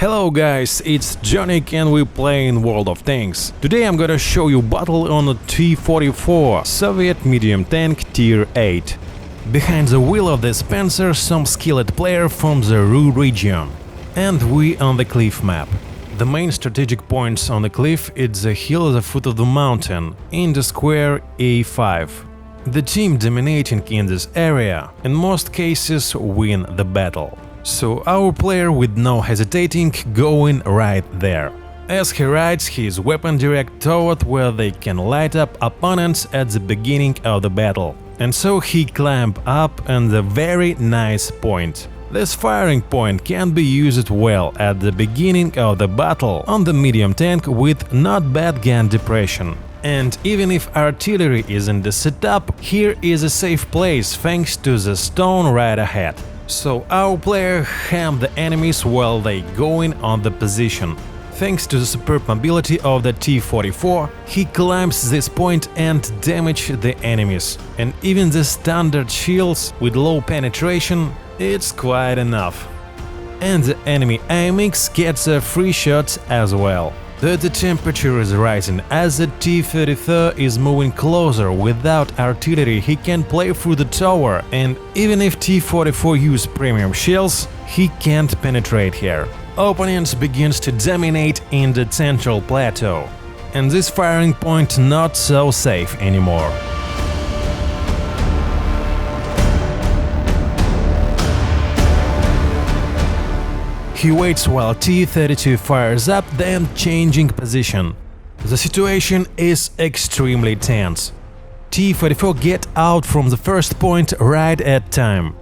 Hello guys, it's Johnny and we play in World of Tanks. Today I'm gonna show you battle on a T-44 Soviet medium tank tier 8. Behind the wheel of the Spencer some skilled player from the Ru region. And we on the cliff map. The main strategic points on the cliff is the hill at the foot of the mountain, in the square A5. The team dominating in this area in most cases win the battle. So our player with no hesitating going right there. As he rides his weapon direct toward where they can light up opponents at the beginning of the battle. And so he climbed up on the very nice point. This firing point can be used well at the beginning of the battle on the medium tank with not bad gun depression. And even if artillery isn't the setup, here is a safe place thanks to the stone right ahead. So our player hammed the enemies while they going on the position. Thanks to the superb mobility of the T-44, he climbs this point and damages the enemies. And even the standard shields with low penetration, it's quite enough. And the enemy AMX gets a free shot as well. The temperature is rising as the T-34 is moving closer. Without artillery he can play through the tower, and even if T-44 use premium shells, he can't penetrate here. Opponents begins to dominate in the central plateau, and this firing point not so safe anymore. He waits while T-32 fires up, then changing position. The situation is extremely tense. T-44 get out from the first point right at time.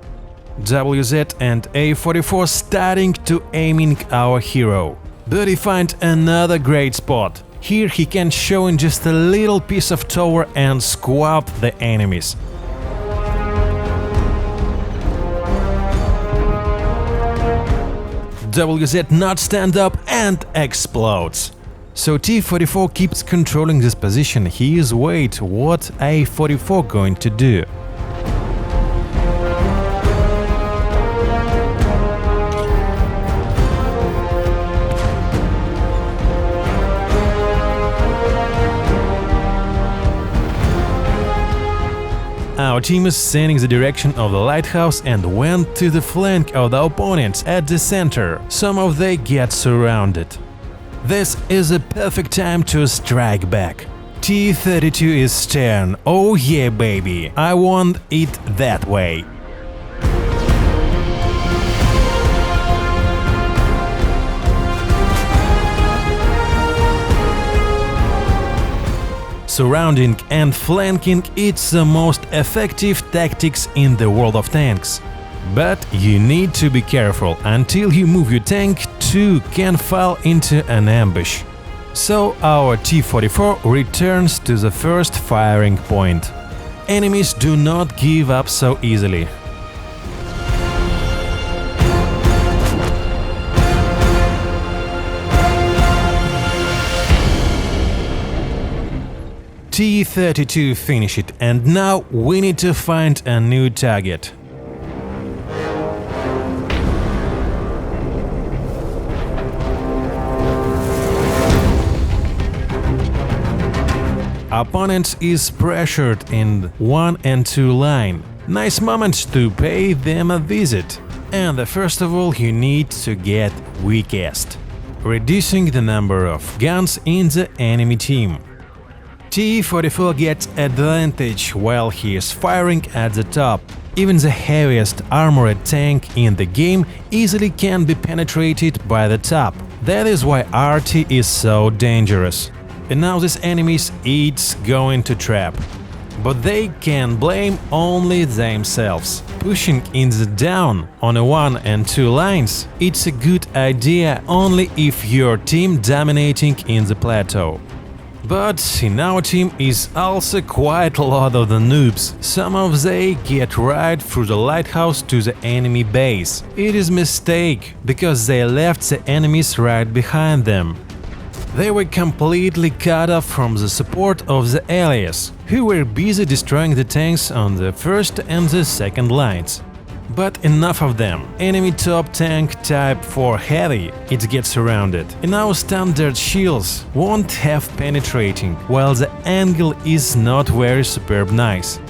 WZ and A-44 starting to aiming our hero. But he find another great spot. Here he can show in just a little piece of tower and squab the enemies. WZ not stand up and explodes. So T-44 keeps controlling this position. He is wait what A-44 going to do. Our team is sending the direction of the lighthouse and went to the flank of the opponents at the center. Some of they get surrounded. This is a perfect time to strike back. T-32 is stern. Oh yeah baby, I want it that way. Surrounding and flanking – it's the most effective tactics in the World of Tanks. But you need to be careful, until you move your tank too can fall into an ambush. So our T-44 returns to the first firing point. Enemies do not give up so easily. T-32 finish it, and now we need to find a new target. Opponent is pressured in 1 and 2 line. Nice moment to pay them a visit. And first of all you need to get weakest, reducing the number of guns in the enemy team. T-44 gets advantage while he is firing at the top. Even the heaviest armored tank in the game easily can be penetrated by the top. That is why RT is so dangerous. And now these enemies it's going to trap. But they can blame only themselves. Pushing in the down on a 1 and 2 lines, it's a good idea only if your team dominating in the plateau. But in our team is also quite a lot of the noobs. Some of they get right through the lighthouse to the enemy base. It is mistake, because they left the enemies right behind them. They were completely cut off from the support of the allies, who were busy destroying the tanks on the first and the second lines. But enough of them. Enemy top tank type 4 heavy, it gets surrounded. And our standard shields won't have penetrating, while the angle is not very superb nice.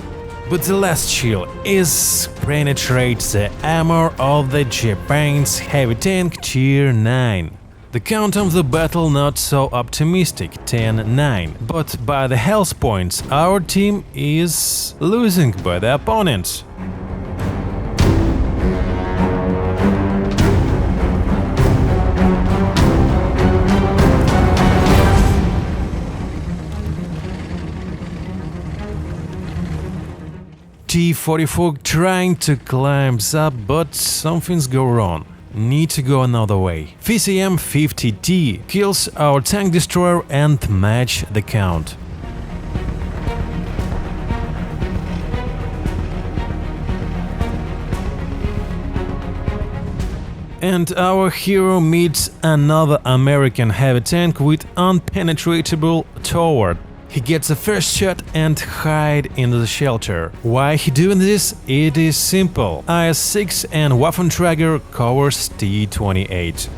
But the last shield is penetrate the armor of the Japan's heavy tank tier 9. The count of the battle not so optimistic, 10-9, but by the health points our team is losing by the opponents. T-44 trying to climb up, but something's go wrong. Need to go another way. VCM-50T kills our tank destroyer and match the count. And our hero meets another American heavy tank with unpenetratable turret. He gets a first shot and hide in the shelter. Why he doing this? It is simple. IS-6 and Waffenträger covers T-28.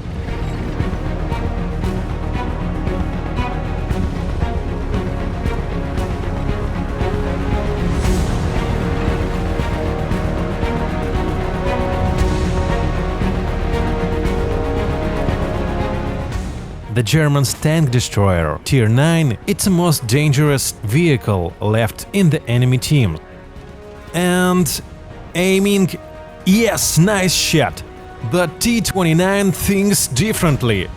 The German's tank destroyer, Tier 9, it's the most dangerous vehicle left in the enemy team. And aiming, yes, nice shot, but T-29 thinks differently.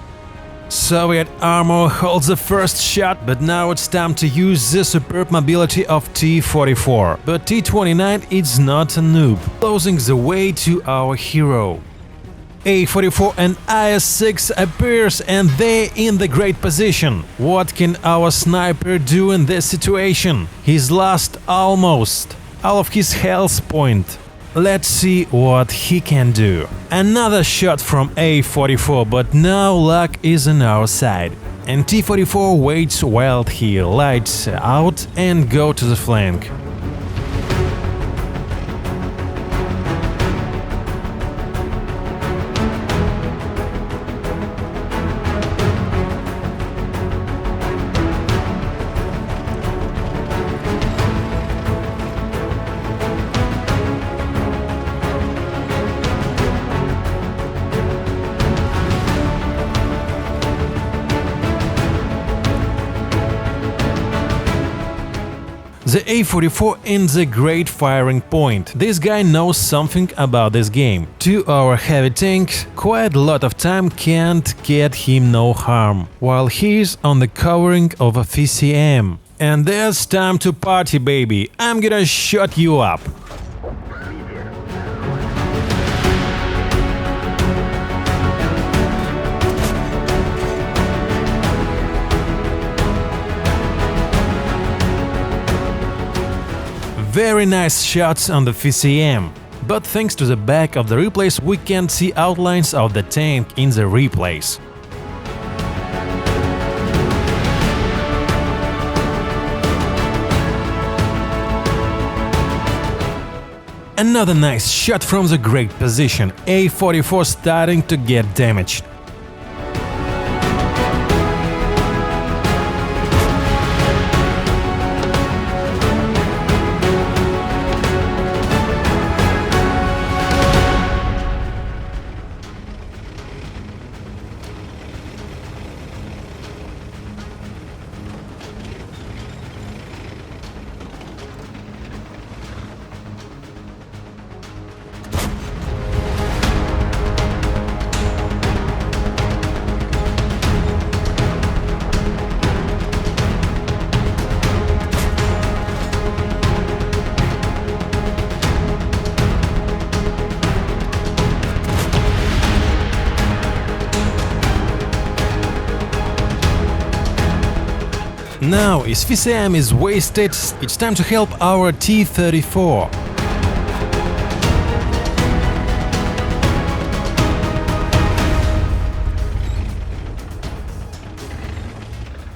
Soviet armor holds the first shot, but now it's time to use the superb mobility of T-44. But T-29 is not a noob, closing the way to our hero. A-44 and IS-6 appears and they're in the great position. What can our sniper do in this situation? He's lost almost all of his health point. Let's see what he can do. Another shot from A-44, but now luck is on our side. And T-44 waits while he lights out and go to the flank. The A-44 in the great firing point. This guy knows something about this game. To our heavy tanks, quite a lot of time can't get him no harm, while he's on the covering of a VCM. And there's time to party, baby. I'm gonna shut you up. Very nice shots on the VCM, but thanks to the back of the replays we can't see outlines of the tank in the replays. Another nice shot from the great position, A-44 starting to get damaged. Now, as VCM is wasted, it's time to help our T-34.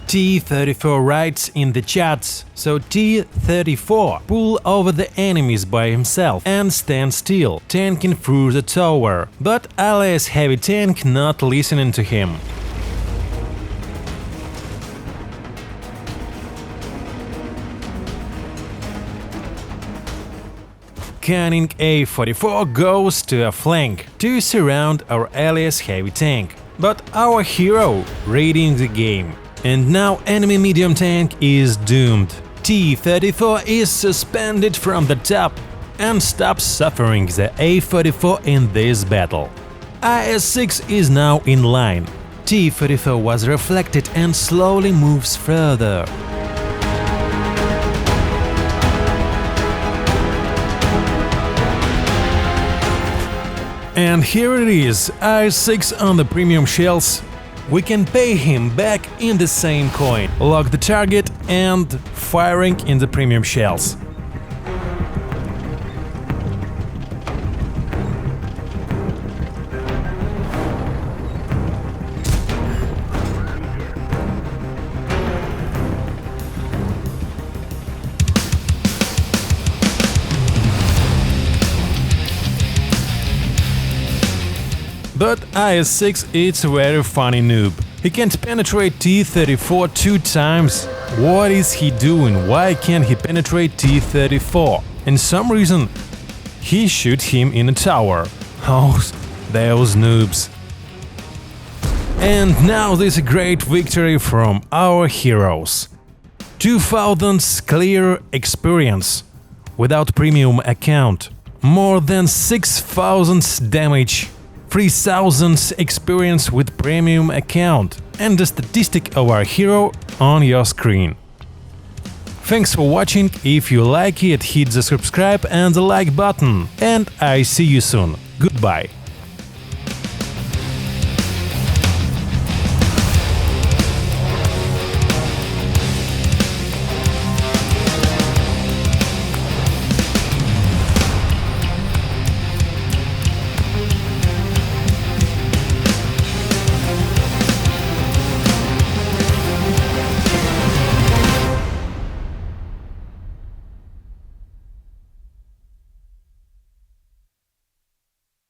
T34 writes in the chats, so T34 pull over the enemies by himself and stand still, tanking through the tower, but alias Heavy Tank not listening to him. Cunning A44 goes to a flank to surround our alias Heavy Tank, but our hero reading the game. And now enemy medium tank is doomed. T34 is suspended from the top and stops suffering the A44 in this battle. IS-6 is now in line. T44 was reflected and slowly moves further. And here it is, IS-6 on the premium shells. We can pay him back in the same coin. Lock the target and firing in the premium shells. But IS-6 is a very funny noob. He can't penetrate T-34 2 times. What is he doing? Why can't he penetrate T-34? And some reason he shoots him in a tower. Oh, those noobs. And now this great victory from our heroes. 2000's clear experience without premium account. More than 6000 damage. 3000 experience with premium account and the statistic of our hero on your screen. Thanks for watching. If you like it, hit the subscribe and the like button, and I see you soon. Goodbye.